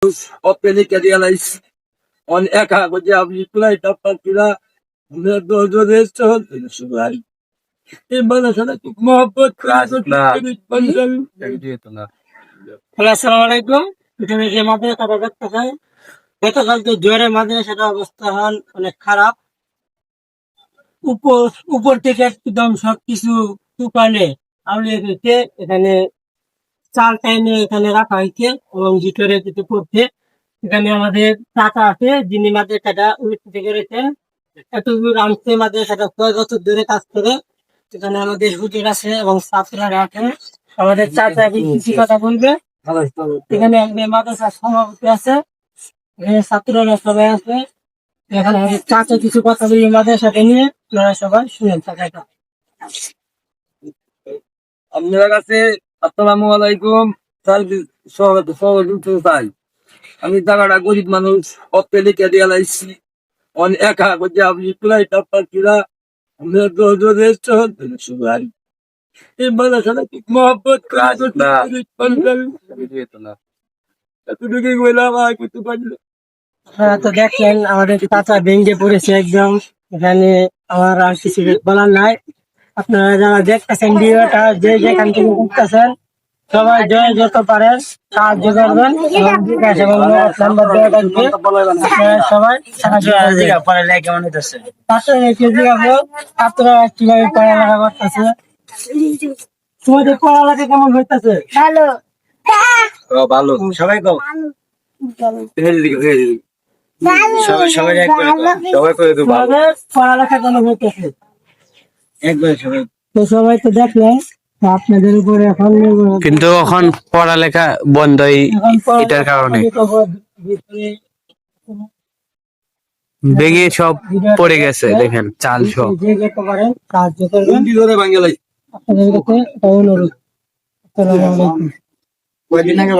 Opening realize on Eka, but you have played up Pakila, the restaurant in the Sugai. In Manasana, Mohammed class of আসসালামু আলাইকুম। প্রথমে যে মাদ্রাসা কথা দেখতে চাই, গতকালকে জোয়ারের মাদ্রাসার অবস্থা হল অনেক খারাপ। উপর উপর থেকে একদম সবকিছু তুফানে আউলিয়ে দিতে এখানে চাল টাইনে এখানে রাখা হয়েছে এবং ভিতরে কিছু পড়ছে। এখানে আমাদের চাচা আছে যিনি মাদ্রাসাটা উন্নতি থেকে রয়েছেন। এতদূর আনছে মাদ্রাসাটা 6 বছর ধরে কাজ করে। এখানে আমাদের হুজুর আছে এবং ছাত্ররা আছে। আমাদের চাচা কিছু কথা বলবে। এখানে একজন মাদ্রাসার সভাপতি আছে, এখানে ছাত্ররা সবাই আছে। এখানে আমাদের চাচা কিছু কথা বলি মাদ্রাসাকে নিয়ে, আপনারা সবাই শুনেন চাচাটা। আপনার কাছে আসসালামু আলাইকুম স্বাগত চাই। আমি জায়গাটা গরিব মানুষ অপেলিকে রিয়ালাইছি অন একা করছে আপনি প্লাইট আপনার কিরা আমরা রেস্টুরেন্ট সুগার এই মানুষের মোহাম্মদ ক্লাস এতটুকুই বললাম আর কিছু পারি না। হ্যাঁ, তো দেখলেন আমাদের চাচা ভেঙে পড়েছে একদম। এখানে আমার আর কিছু বলার নাই। আপনারা যারা দেখতেছেন ভিডিওটা, যে যেখান থেকে দেখতেছেন, সবাই যত পারেন সাহায্য করবেন এবং বিকাশ এবং নগদ নাম্বার দেওয়া থাকবে। আপনারা সবাই সাহায্য করবেন। কেমন হইতেছে ছাত্ররা কিভাবে পড়ালেখা করতেছে, তোমাদের পড়ালেখা কেমন হইতেছে? ভালো সবাই কও সবাই করে দেবো তোমাদের পড়ালেখা কেমন হইতেছে? একবার সবাই তো সবাই তো দেখলেন, তো আপনাদের উপরে এখন কিন্তু এখন পড়ালেখা বন্ধই এটার কারণে ভেঙে সব পড়ে গেছে। দেখেন চাল সব যে যেতে পারেন সাহায্য করবেন। ধরে বাঙ্গালাই আপনাদের কাছে এটা অনুরোধ। আসসালামু আলাইকুম। কয়দিন আগে